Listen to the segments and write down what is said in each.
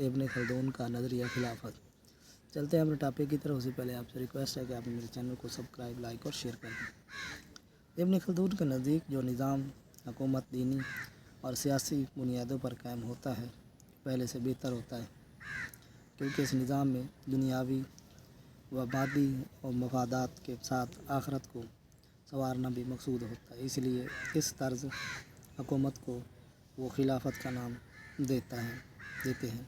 ابن خلدون کا نظریہ خلافت۔ چلتے ہیں اپنے ٹاپک کی طرف۔ اس سے پہلے آپ سے ریکویسٹ ہے کہ آپ میرے چینل کو سبسکرائب، لائک اور شیئر کر دیں۔ ابن خلدون کے نزدیک جو نظام حکومت دینی اور سیاسی بنیادوں پر قائم ہوتا ہے پہلے سے بہتر ہوتا ہے، کیونکہ اس نظام میں دنیاوی و مادی اور مفادات کے ساتھ آخرت کو سنوارنا بھی مقصود ہوتا ہے۔ اس لیے اس طرز حکومت کو وہ خلافت کا نام دیتے ہیں۔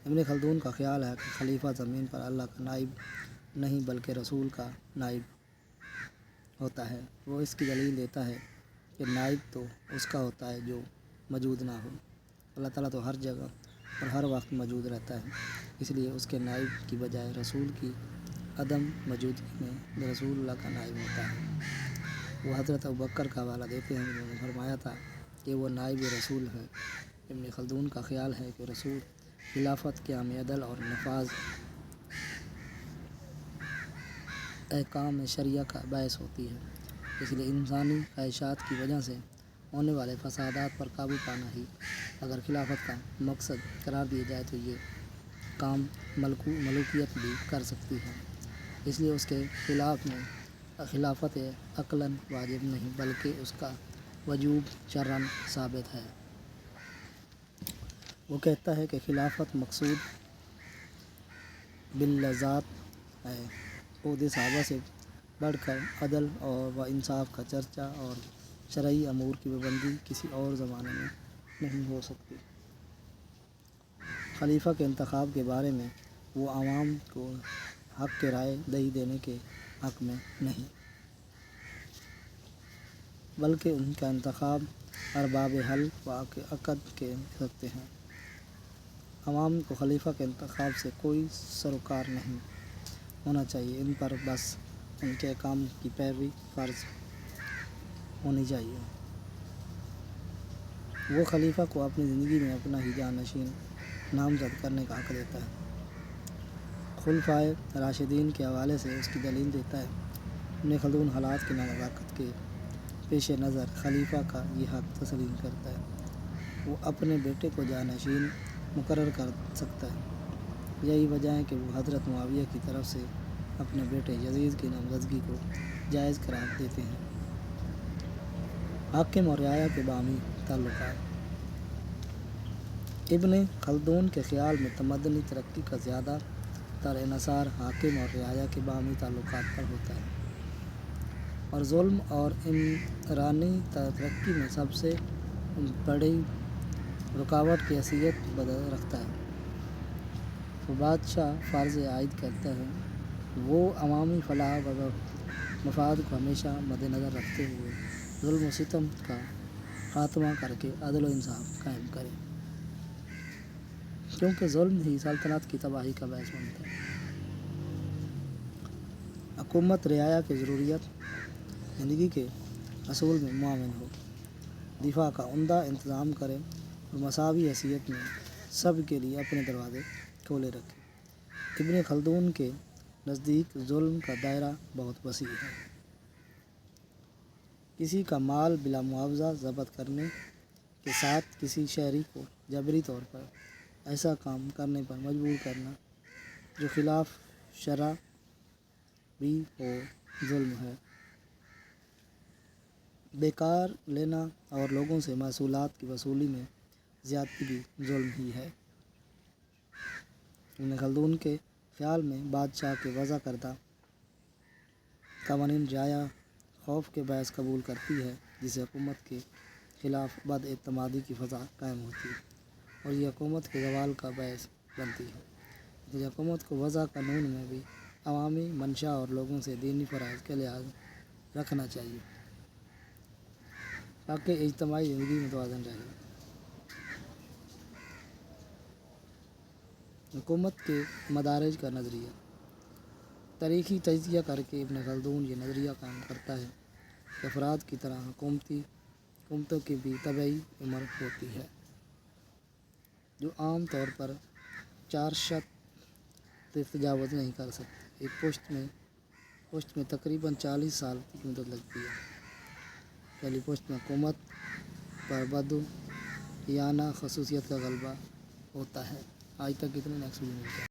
ابن خلدون کا خیال ہے کہ خلیفہ زمین پر اللہ کا نائب نہیں بلکہ رسول کا نائب ہوتا ہے۔ وہ اس کی دلیل دیتا ہے کہ نائب تو اس کا ہوتا ہے جو موجود نہ ہو۔ اللہ تعالیٰ تو ہر جگہ اور ہر وقت موجود رہتا ہے، اس لیے اس کے نائب کی بجائے رسول کی عدم موجودگی میں رسول اللہ کا نائب ہوتا ہے۔ وہ حضرت ابوبکر کا حوالہ دیتے ہیں، جنہوں نے فرمایا تھا کہ وہ نائب رسول ہے۔ ابن خلدون کا خیال ہے کہ رسول خلافت قیام عدل اور نفاذ احکام شرعیہ کا باعث ہوتی ہے۔ اس لیے انسانی خواہشات کی وجہ سے ہونے والے فسادات پر قابو پانا ہی اگر خلافت کا مقصد قرار دیا جائے تو یہ کام ملوکیت بھی کر سکتی ہے۔ اس لیے اس کے خلاف میں خلافت عقلاً واجب نہیں بلکہ اس کا وجوب شرعاً ثابت ہے۔ وہ کہتا ہے کہ خلافت مقصود بالذات ہے۔ خود صحابہ سے بڑھ کر عدل و انصاف کا چرچا اور شرعی امور کی پابندی کسی اور زمانے میں نہیں ہو سکتی۔ خلیفہ کے انتخاب کے بارے میں وہ عوام کو حق رائے دہی دینے کے حق میں نہیں، بلکہ ان کا انتخاب ارباب حل و عقد کے سکتے ہیں۔ عوام کو خلیفہ کے انتخاب سے کوئی سروکار نہیں ہونا چاہیے، ان پر بس ان کے احکام کی پیروی فرض ہونی چاہیے۔ وہ خلیفہ کو اپنی زندگی میں اپنا ہی جانشین نامزد کرنے کا حق دیتا ہے۔ خلفائے راشدین کے حوالے سے اس کی دلیل دیتا ہے۔ ابن خلدون حالات کی نزاکت کے پیش نظر خلیفہ کا یہ حق تسلیم کرتا ہے۔ وہ اپنے بیٹے کو جانشین مقرر کر سکتا ہے۔ یہی وجہ ہے کہ وہ حضرت معاویہ کی طرف سے اپنے بیٹے یزید کی نامزدگی کو جائز قرار دیتے ہیں۔ حاکم اور رعایا کے باہمی تعلقات۔ ابن خلدون کے خیال میں تمدنی ترقی کا زیادہ تر انحصار حاکم اور رعایا کے باہمی تعلقات پر ہوتا ہے، اور ظلم اور عمرانی ترقی میں سب سے بڑی رکاوٹ کی حیثیت رکھتا ہے۔ وہ بادشاہ فرض عائد کرتا ہے۔ وہ عوامی فلاح و مفاد کو ہمیشہ مدنظر رکھتے ہوئے ظلم و ستم کا خاتمہ کر کے عدل و انصاف قائم کرے، کیونکہ ظلم ہی سلطنت کی تباہی کا باعث بنتا ہے۔ حکومت رعایا کی ضروریات زندگی کے حصول میں معاون ہو، دفاع کا عمدہ انتظام کرے اور مساوی حیثیت میں سب کے لیے اپنے دروازے کھولے رکھے۔ ابن خلدون کے نزدیک ظلم کا دائرہ بہت وسیع ہے۔ کسی کا مال بلا معاوضہ ضبط کرنے کے ساتھ کسی شہری کو جبری طور پر ایسا کام کرنے پر مجبور کرنا جو خلاف شرع بھی ہو ظلم ہے۔ بیکار لینا اور لوگوں سے محصولات کی وصولی میں زیادتی بھی ظلم ہی ہے۔ ابن خلدون کے خیال میں بادشاہ کے وضع کردہ قوانین رعایا خوف کے باعث قبول کرتی ہے، جس سے حکومت کے خلاف بد اعتمادی کی فضا قائم ہوتی ہے اور یہ حکومت کے زوال کا باعث بنتی ہے۔ اس لیے حکومت کو وضع قانون میں بھی عوامی منشا اور لوگوں سے دینی فرائض کا لحاظ رکھنا چاہیے تاکہ اجتماعی زندگی متوازن رہے۔ حکومت کے مدارج کا نظریہ۔ تاریخی تجزیہ کر کے ابن خلدون یہ نظریہ قائم کرتا ہے کہ افراد کی طرح حکومتوں کی بھی طبعی عمر ہوتی ہے، جو عام طور پر 4 شت سے تجاوز نہیں کر سکتی۔ ایک پشت میں تقریباً 40 سال کی مدت لگتی ہے۔ پہلی پشت میں حکومت پر بدو یا نہ خصوصیت کا غلبہ ہوتا ہے۔ آج تک کتنے نیکسٹ ویڈیو ملتے ہیں۔